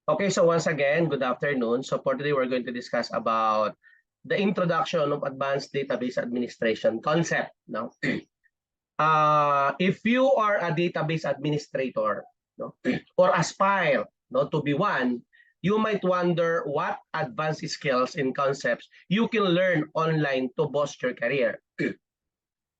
Okay, so once again, good afternoon. So for today, we're going to discuss about the introduction of advanced database administration concept. No? If you are a database administrator, no, or aspire to be one, you might wonder what advanced skills and concepts you can learn online to boost your career.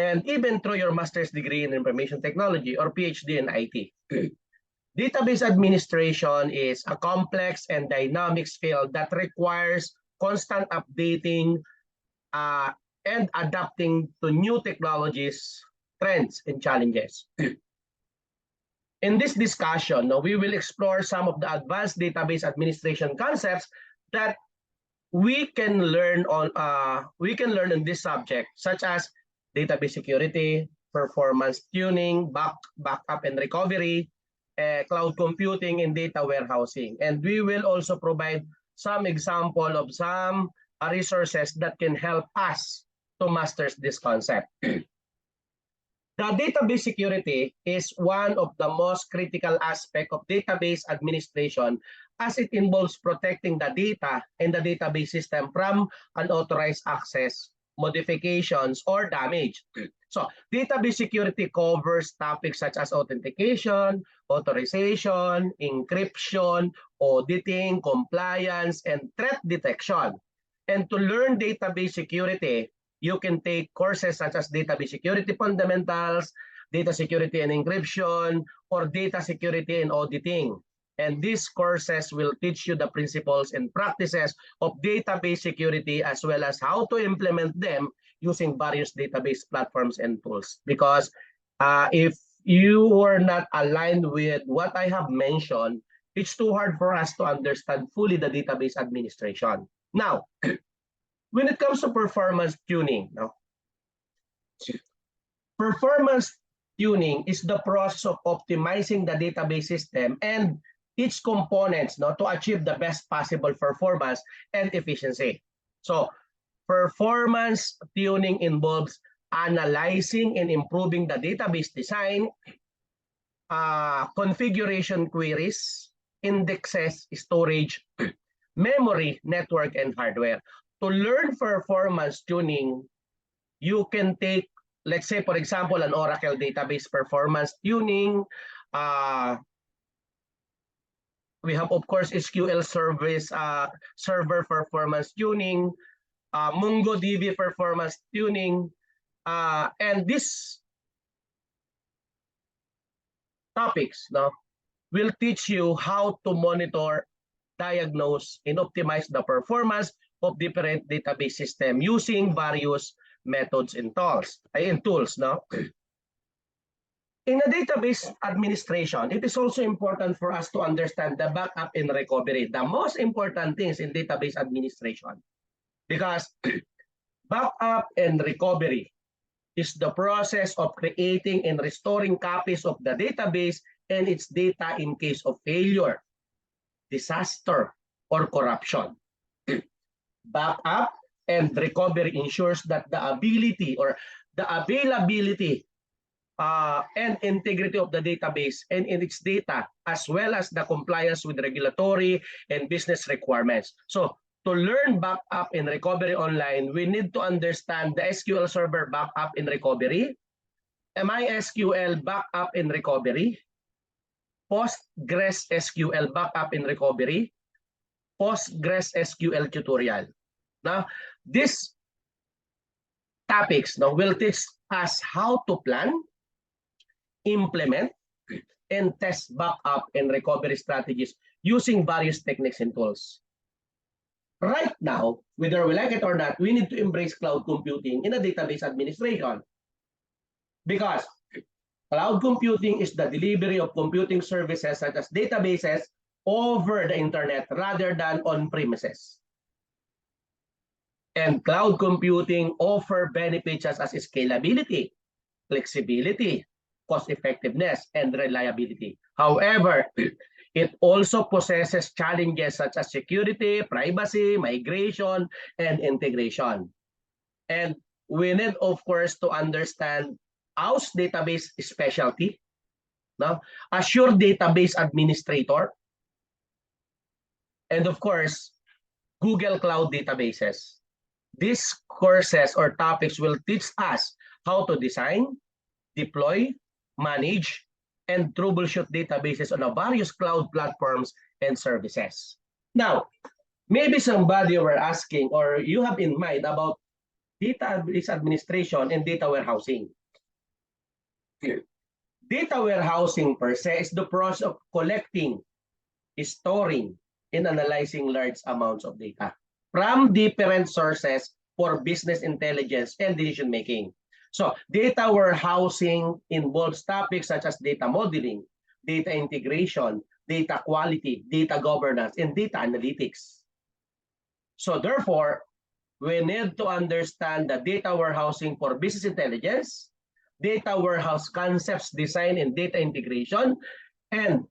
And even through your master's degree in information technology or PhD in IT. Database administration is a complex and dynamic field that requires constant updating uh, and adapting to new technologies, trends, and challenges. In this discussion, we will explore some of the advanced database administration concepts that we can learn on this subject, such as database security, performance tuning, backup and recovery, cloud computing, and data warehousing. And we will also provide some example of some resources that can help us to master this concept. The database security is one of the most critical aspects of database administration, as it involves protecting the data and the database system from unauthorized access, modifications, or damage. So, database security covers topics such as authentication, authorization, encryption, auditing, compliance, and threat detection. And to learn database security, you can take courses such as database security fundamentals, data security and encryption, or data security and auditing. And these courses will teach you the principles and practices of database security, as well as how to implement them using various database platforms and tools. Because if you are not aligned with what I have mentioned, it's too hard for us to understand fully the database administration. Now, when it comes to performance tuning, performance tuning is the process of optimizing the database system and its components to achieve the best possible performance and efficiency. So, performance tuning involves analyzing and improving the database design, configuration queries, indexes, storage, memory, network, and hardware. To learn performance tuning, you can take, let's say, for example, an Oracle database performance tuning. We have, of course, SQL service server performance tuning, MongoDB performance tuning, and these topics will teach you how to monitor, diagnose, and optimize the performance of different database system using various methods and tools. In a database administration, it is also important for us to understand the backup and recovery, the most important things in database administration. Because backup and recovery is the process of creating and restoring copies of the database and its data in case of failure, disaster, or corruption. Backup and recovery ensures that the ability or the availability and integrity of the database and in its data, as well as the compliance with regulatory and business requirements. So, to learn backup and recovery online, we need to understand the SQL Server backup and recovery, MySQL backup and recovery, PostgreSQL backup and recovery, PostgreSQL tutorial. Now, these topics will teach us how to plan, implement, and test backup and recovery strategies using various techniques and tools. Right now, whether we like it or not, we need to embrace cloud computing in a database administration. Because cloud computing is the delivery of computing services such as databases over the internet rather than on-premises. And cloud computing offer benefits such as scalability, flexibility, cost-effectiveness, and reliability. However, it also possesses challenges such as security, privacy, migration, and integration. And we need, of course, to understand house database specialty, Azure Database Administrator, and of course, Google Cloud databases. These courses or topics will teach us how to design, deploy, manage, and troubleshoot databases on a various cloud platforms and services. Now, maybe somebody were asking or you have in mind about database administration and data warehousing. Data warehousing per se is the process of collecting, storing, and analyzing large amounts of data from different sources for business intelligence and decision making. So data warehousing involves topics such as data modeling, data integration, data quality, data governance, and data analytics. So therefore, we need to understand the data warehousing for business intelligence, data warehouse concepts, design, and data integration, and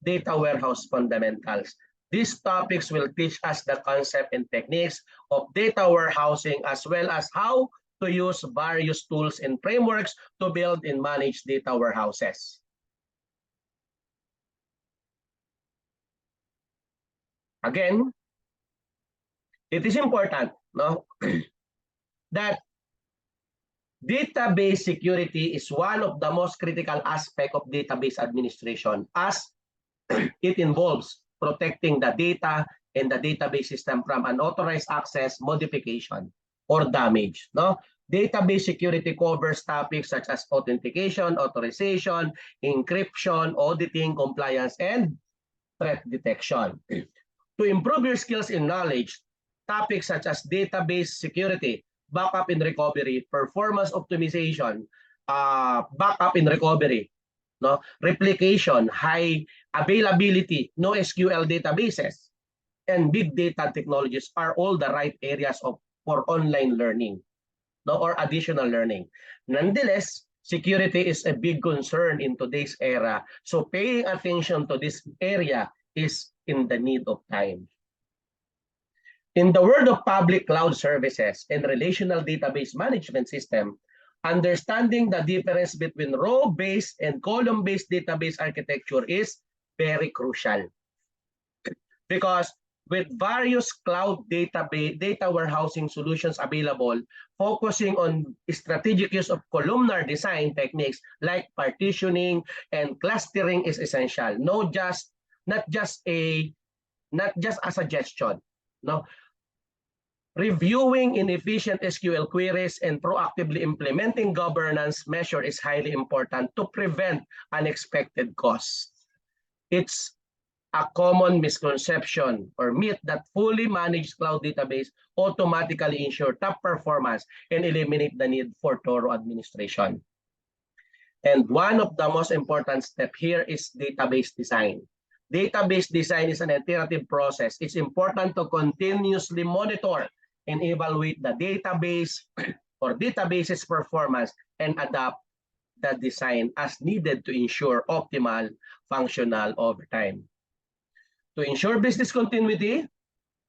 data warehouse fundamentals. These topics will teach us the concept and techniques of data warehousing as well as how to use various tools and frameworks to build and manage data warehouses. Again, it is important, no, that database security is one of the most critical aspects of database administration, as it involves protecting the data and the database system from unauthorized access, modification, or damage. No? Database security covers topics such as authentication, authorization, encryption, auditing, compliance, and threat detection. To improve your skills and knowledge, topics such as database security, backup and recovery, performance optimization, backup and recovery, no, replication, high availability, NoSQL databases, and big data technologies are all the right areas for online learning, no, or additional learning. Nonetheless, security is a big concern in today's era, so paying attention to this area is in the need of time. In the world of public cloud services and relational database management system, understanding the difference between row-based and column-based database architecture is very crucial. Because with various cloud database data warehousing solutions available, focusing on strategic use of columnar design techniques like partitioning and clustering is essential. Not just a suggestion. No. Reviewing inefficient SQL queries and proactively implementing governance measures is highly important to prevent unexpected costs. It's a common misconception or myth that fully managed cloud database automatically ensure top performance and eliminate the need for thorough administration. And one of the most important steps here is database design. Database design is an iterative process. It's important to continuously monitor and evaluate the database or database's performance and adapt the design as needed to ensure optimal functional over time. To ensure business continuity,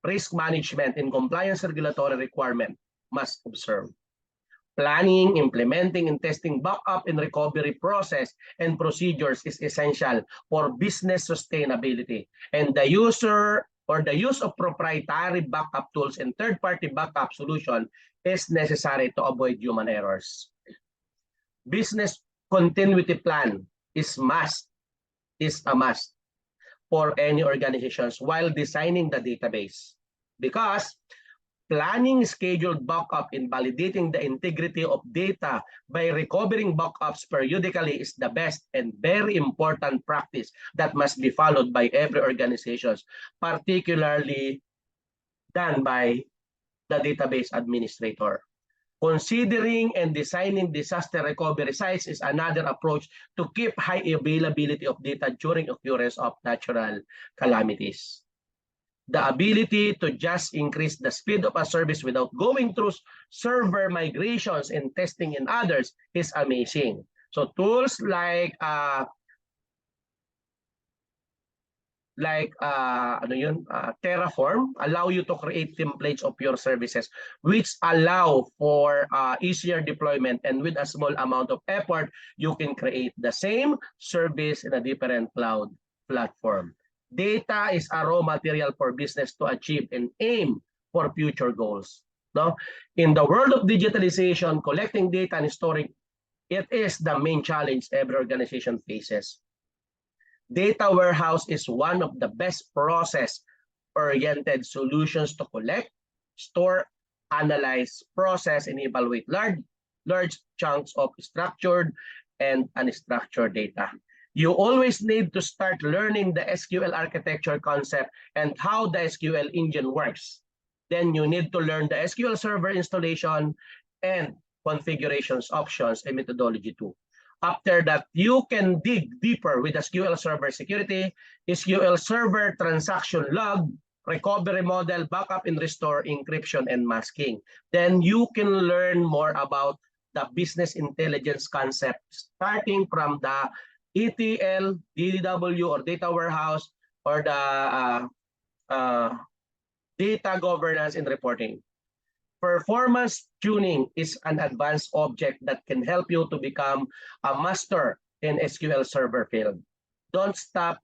risk management and compliance regulatory requirement must observe. Planning, implementing, and testing backup and recovery process and procedures is essential for business sustainability. And the use of proprietary backup tools and third-party backup solution is necessary to avoid human errors. Business continuity plan is a must for any organizations while designing the database, because planning scheduled backup and validating the integrity of data by recovering backups periodically is the best and very important practice that must be followed by every organization, particularly done by the database administrator. Considering and designing disaster recovery sites is another approach to keep high availability of data during occurrence of natural calamities. The ability to just increase the speed of a service without going through server migrations and testing in others is amazing. So tools like Terraform allow you to create templates of your services, which allow for easier deployment, and with a small amount of effort, you can create the same service in a different cloud platform. Data is a raw material for business to achieve and aim for future goals. No? In the world of digitalization, collecting data and storing it is the main challenge every organization faces. Data warehouse is one of the best process-oriented solutions to collect, store, analyze, process, and evaluate large chunks of structured and unstructured data. You always need to start learning the SQL architecture concept and how the SQL engine works. Then you need to learn the SQL Server installation and configurations options and methodology too. After that, you can dig deeper with SQL Server security, SQL Server transaction log, recovery model, backup and restore, encryption, and masking. Then you can learn more about the business intelligence concept, starting from the ETL, DDW, or data warehouse, or the data governance and reporting. Performance tuning is an advanced object that can help you to become a master in SQL Server field. Don't stop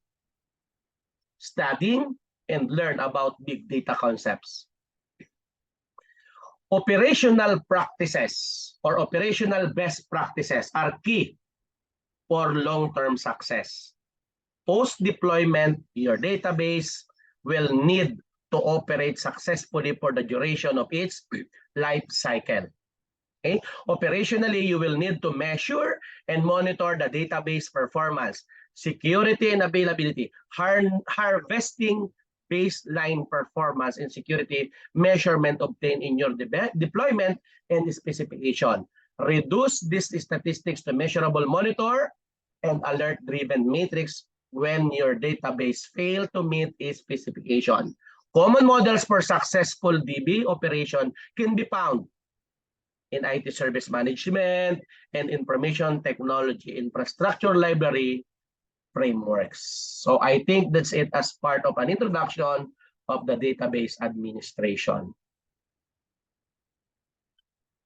studying and learn about big data concepts. Operational practices or operational best practices are key for long-term success. Post-deployment, your database will need to operate successfully for the duration of its life cycle. Okay? Operationally, you will need to measure and monitor the database performance, security and availability, harvesting baseline performance and security measurement obtained in your deployment and specification. Reduce these statistics to measurable monitor and alert-driven metrics when your database fails to meet its specification. Common models for successful DB operation can be found in IT service management and information technology infrastructure library frameworks. So I think that's it as part of an introduction of the database administration.